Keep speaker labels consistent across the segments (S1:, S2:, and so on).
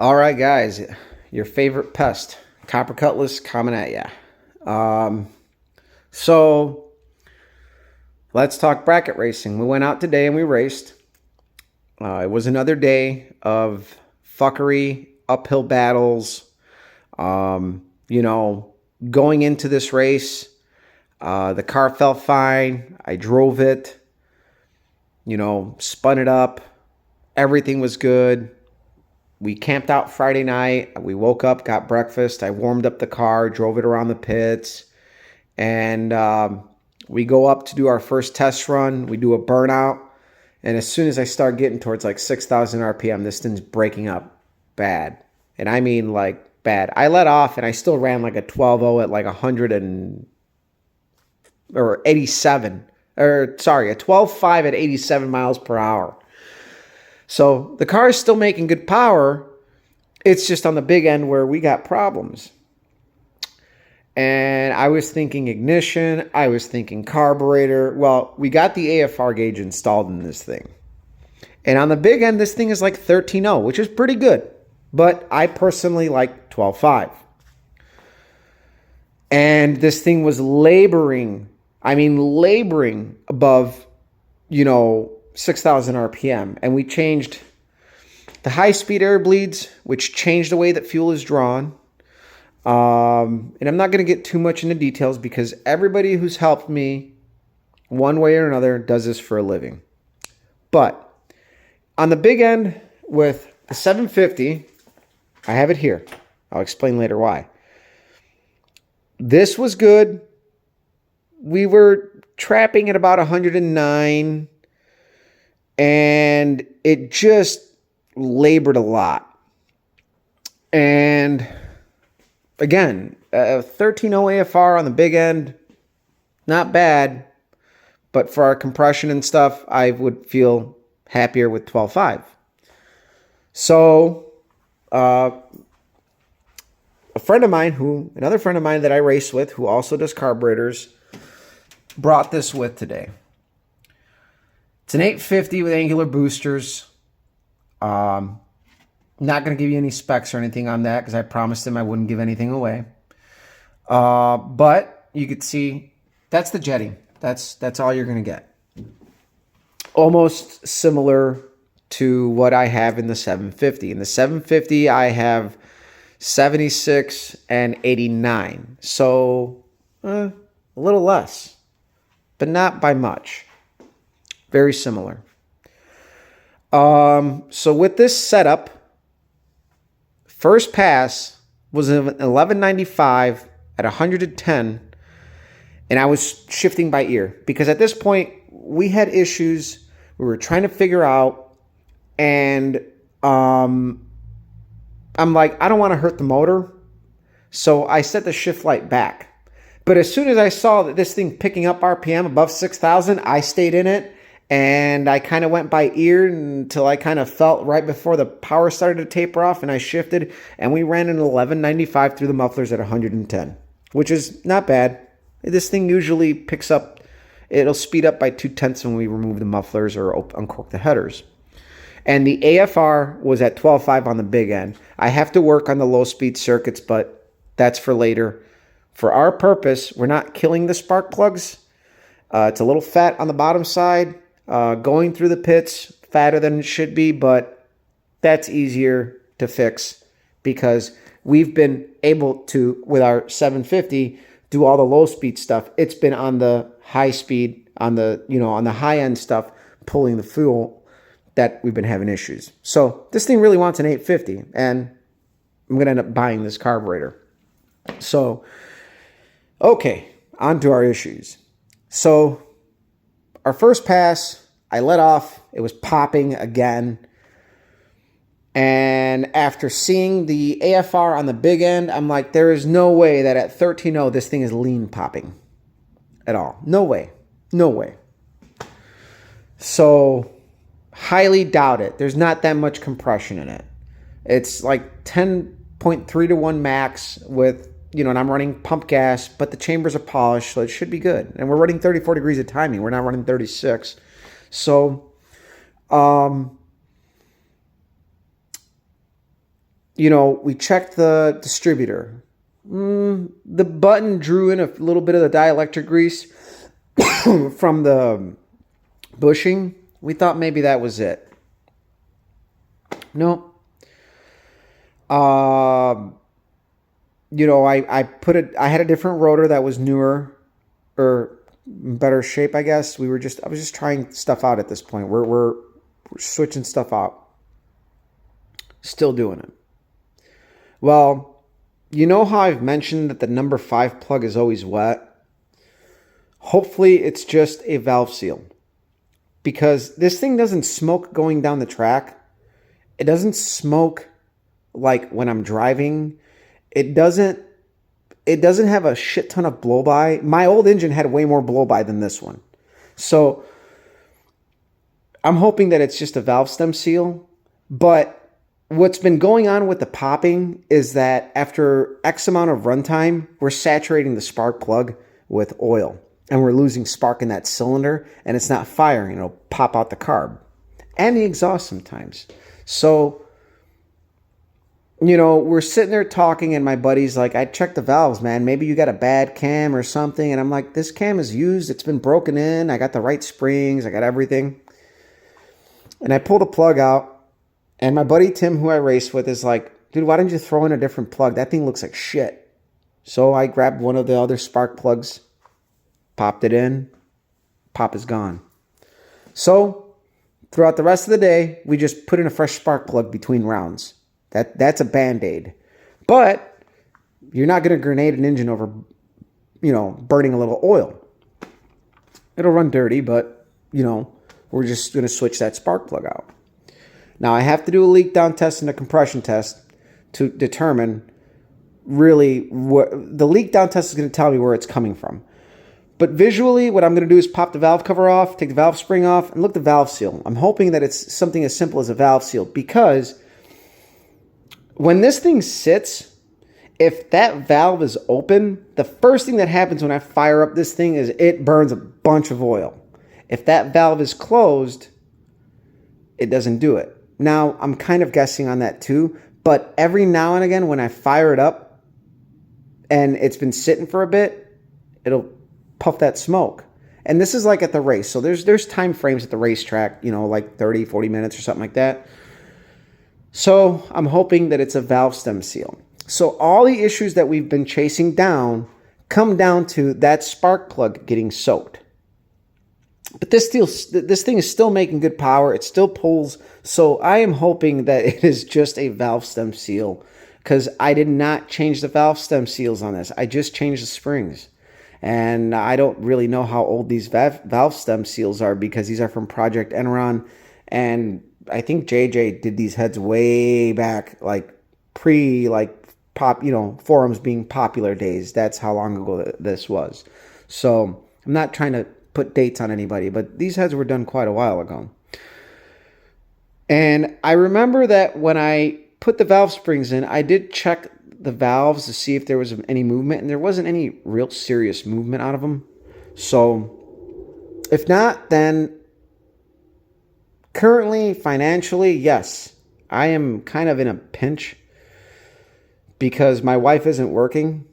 S1: All right, guys, your favorite pest, copper cutlass, coming at ya. So let's talk bracket racing. We went out today and we raced. It was another day of fuckery, uphill battles. You know, going into this race, the car felt fine. I drove it. Spun it up. Everything was good. We camped out Friday night. We woke up, got breakfast. I warmed up the car, drove it around the pits. And we go up to do our first test run. We do a burnout. And as soon as I start getting towards like 6,000 RPM, this thing's breaking up bad. And I mean like bad. I let off and I still ran like a 12.0 at like 87. Or sorry, a 12.5 at 87 miles per hour. So the car is still making good power. It's just on the big end where we got problems. And I was thinking ignition. I was thinking carburetor. Well, we got the AFR gauge installed in this thing. And on the big end, this thing is like 13.0, which is pretty good. But I personally like 12.5. And this thing was laboring above, 6,000 RPM. And we changed the high-speed air bleeds, which changed the way that fuel is drawn. And I'm not going to get too much into details because everybody who's helped me one way or another does this for a living. But on the big end with the 750, I have it here. I'll explain later why. This was good. We were trapping at about 109. And it just labored a lot. And again, a 13.0 AFR on the big end, not bad. But for our compression and stuff, I would feel happier with 12.5. So, another friend of mine that I race with, who also does carburetors, brought this with today. It's an 850 with angular boosters. Not going to give you any specs or anything on that because I promised him I wouldn't give anything away. But you could see that's the jetty. That's all you're going to get. Almost similar to what I have in the 750. In the 750, I have 76 and 89. So a little less, but not by much. Very similar. So with this setup, first pass was an 1195 at 110, and I was shifting by ear because at this point we had issues we were trying to figure out, and I'm like, I don't want to hurt the motor, so I set the shift light back. But as soon as I saw that this thing picking up RPM above 6,000, I stayed in it. And I kind of went by ear until I kind of felt right before the power started to taper off, and I shifted, and we ran an 1195 through the mufflers at 110, which is not bad. This thing usually picks up, it'll speed up by 0.2 when we remove the mufflers or uncork the headers. And the AFR was at 12.5 on the big end. I have to work on the low-speed circuits, but that's for later. For our purpose, we're not killing the spark plugs. It's a little fat on the bottom side. Going through the pits, fatter than it should be, but that's easier to fix because we've been able to, with our 750, do all the low speed stuff. It's been on the high speed, on the high end stuff, pulling the fuel that we've been having issues. So this thing really wants an 850, and I'm going to end up buying this carburetor. So, okay, on to our issues. So, our first pass, I let off. It was popping again. And after seeing the AFR on the big end, I'm like, there is no way that at 13.0 this thing is lean popping at all. No way. No way. So, highly doubt it. There's not that much compression in it. It's like 10.3 to 1 max with, and I'm running pump gas, but the chambers are polished, so it should be good. And we're running 34 degrees of timing. We're not running 36. So, we checked the distributor. The button drew in a little bit of the dielectric grease from the bushing. We thought maybe that was it. No. I had a different rotor that was newer or better shape, I guess. I was just trying stuff out at this point. We're switching stuff out. Still doing it. Well, you know how I've mentioned that the number 5 plug is always wet? Hopefully it's just a valve seal. Because this thing doesn't smoke going down the track. It doesn't smoke like when I'm driving. It doesn't have a shit ton of blow by. My old engine had way more blow by than this one. So I'm hoping that it's just a valve stem seal. But what's been going on with the popping is that after X amount of runtime, we're saturating the spark plug with oil. And we're losing spark in that cylinder. And it's not firing. It'll pop out the carb. And the exhaust sometimes. So, we're sitting there talking, and my buddy's like, I checked the valves, man. Maybe you got a bad cam or something. And I'm like, this cam is used. It's been broken in. I got the right springs. I got everything. And I pulled a plug out. And my buddy Tim, who I race with, is like, dude, why don't you throw in a different plug? That thing looks like shit. So I grabbed one of the other spark plugs, popped it in. Pop is gone. So throughout the rest of the day, we just put in a fresh spark plug between rounds. That's a Band-Aid. But you're not going to grenade an engine over, burning a little oil. It'll run dirty, but, we're just going to switch that spark plug out. Now, I have to do a leak down test and a compression test to determine really what the leak down test is going to tell me where it's coming from. But visually, what I'm going to do is pop the valve cover off, take the valve spring off, and look at the valve seal. I'm hoping that it's something as simple as a valve seal, because when this thing sits, if that valve is open, the first thing that happens when I fire up this thing is it burns a bunch of oil. If that valve is closed, it doesn't do it. Now, I'm kind of guessing on that too, but every now and again when I fire it up and it's been sitting for a bit, it'll puff that smoke. And this is like at the race. So there's time frames at the racetrack, like 30, 40 minutes or something like that. So I'm hoping that it's a valve stem seal. So all the issues that we've been chasing down come down to that spark plug getting soaked. But this thing is still making good power. It still pulls. So I am hoping that it is just a valve stem seal, because I did not change the valve stem seals on this. I just changed the springs. And I don't really know how old these valve stem seals are, because these are from Project Enron. And I think JJ did these heads way back, like forums being popular days. That's how long ago this was. So I'm not trying to put dates on anybody, but these heads were done quite a while ago. And I remember that when I put the valve springs in, I did check the valves to see if there was any movement, and there wasn't any real serious movement out of them. So if not, then currently, financially, yes, I am kind of in a pinch because my wife isn't working.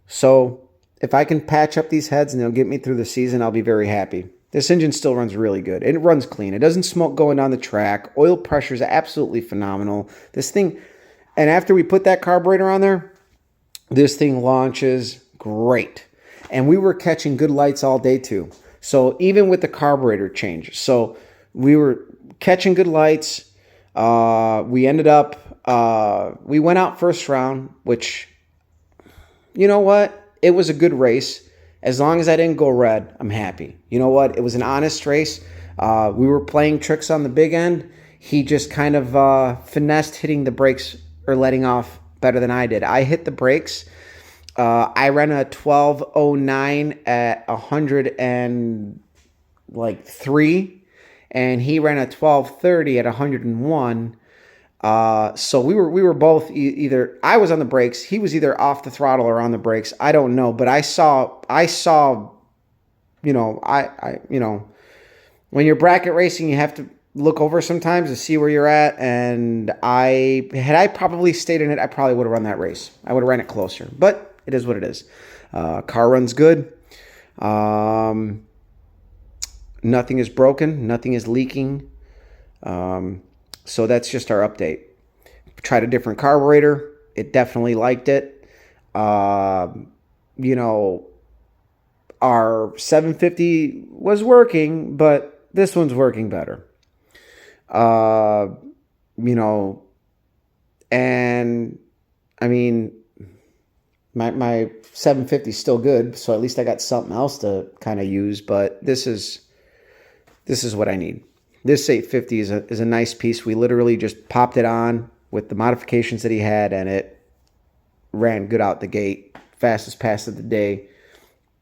S1: So if I can patch up these heads and they'll get me through the season, I'll be very happy. This engine still runs really good. It runs clean. It doesn't smoke going down the track. Oil pressure is absolutely phenomenal. This thing, and after we put that carburetor on there, this thing launches great. And we were catching good lights all day too. So even with the carburetor change. So we were catching good lights. We ended up, we went out first round, which, you know what? It was a good race. As long as I didn't go red, I'm happy. You know what? It was an honest race. We were playing tricks on the big end. He just kind of finessed hitting the brakes or letting off better than I did. I hit the brakes. I ran a 12.09 at 103, and he ran a 12.30 at 101. So we were both either, I was on the brakes, he was either off the throttle or on the brakes. I don't know, but I saw, when you're bracket racing, you have to look over sometimes to see where you're at. And had I probably stayed in it, I probably would have run that race. I would have ran it closer, but it is what it is. Car runs good. Nothing is broken. Nothing is leaking. So that's just our update. Tried a different carburetor. It definitely liked it. You know, our 750 was working, but this one's working better. You know, and I mean, my 750 is still good, so at least I got something else to kind of use, but this is what I need. This 850 is a nice piece. We literally just popped it on with the modifications that he had, and it ran good out the gate. Fastest pass of the day.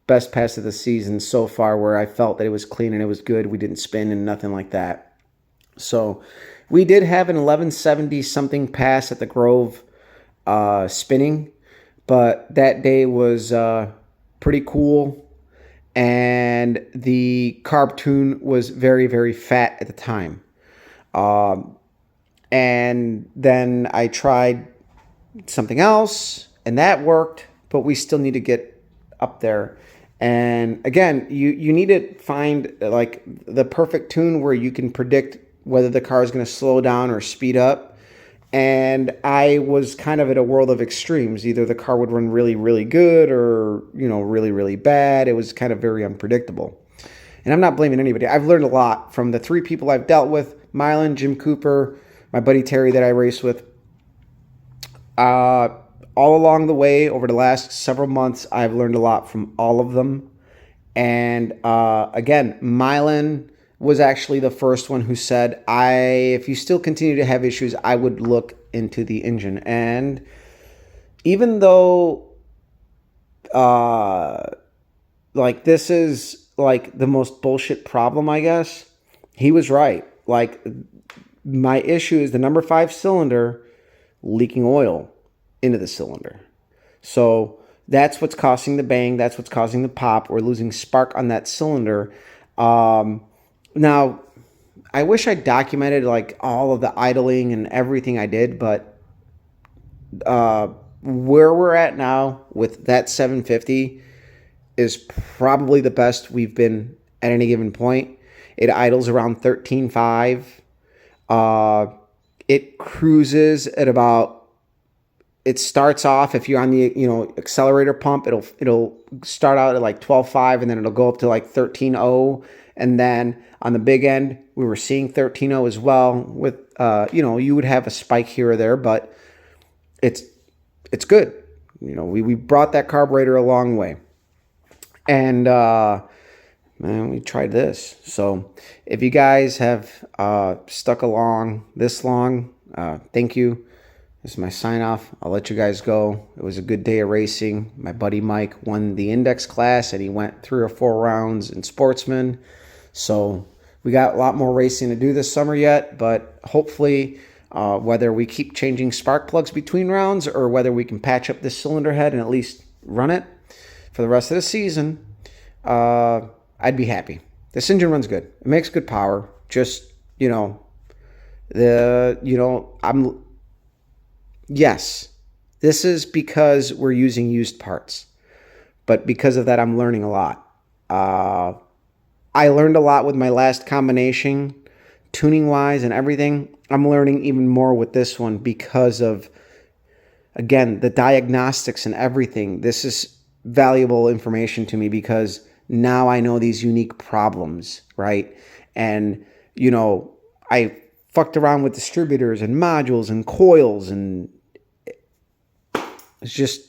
S1: Best pass of the season so far, where I felt that it was clean and it was good. We didn't spin and nothing like that. So we did have an 1170 something pass at the Grove spinning, but that day was pretty cool. And the carb tune was very, very fat at the time. And then I tried something else, and that worked, but we still need to get up there. And again, you need to find like the perfect tune where you can predict whether the car is going to slow down or speed up. And I was kind of at a world of extremes. Either the car would run really, really good or, you know, really, really bad. It was kind of very unpredictable. And I'm not blaming anybody. I've learned a lot from the 3 people I've dealt with: Mylan, Jim Cooper, my buddy Terry that I race with. All along the way, over the last several months, I've learned a lot from all of them. And again, Mylan was actually the first one who said, if you still continue to have issues, I would look into the engine. And even though like this is like the most bullshit problem, I guess, he was right. Like, my issue is the number 5 cylinder leaking oil into the cylinder. So that's what's causing the bang. That's what's causing the pop. We're losing spark on that cylinder. Now, I wish I documented like all of the idling and everything I did, but where we're at now with that 750 is probably the best we've been at any given point. It idles around 13.5. It cruises at about, it starts off, if you're on the, you know, accelerator pump, it'll start out at like 12.5, and then it'll go up to like 13.0. And then on the big end, we were seeing 13.0 as well. With you know, you would have a spike here or there, but it's good. You know, we brought that carburetor a long way. And man, we tried this. So if you guys have stuck along this long, thank you. This is my sign off. I'll let you guys go. It was a good day of racing. My buddy Mike won the index class, and he went 3 or 4 rounds in Sportsman. So we got a lot more racing to do this summer yet, but hopefully whether we keep changing spark plugs between rounds or whether we can patch up this cylinder head and at least run it for the rest of the season, I'd be happy. This engine runs good. It makes good power. Just, you know, yes, this is because we're using used parts, but because of that, I'm learning a lot. I learned a lot with my last combination, tuning-wise and everything. I'm learning even more with this one because of, again, the diagnostics and everything. This is valuable information to me because now I know these unique problems, right? And, you know, I fucked around with distributors and modules and coils, and it's just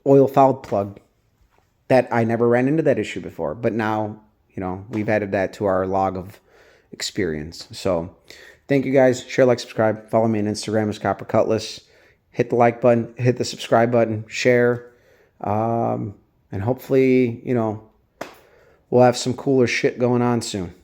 S1: oil fouled plug that I never ran into that issue before. But now, you know, we've added that to our log of experience. So thank you guys. Share, like, subscribe. Follow me on Instagram as Copper Cutlass. Hit the like button, hit the subscribe button, share. And hopefully, you know, we'll have some cooler shit going on soon.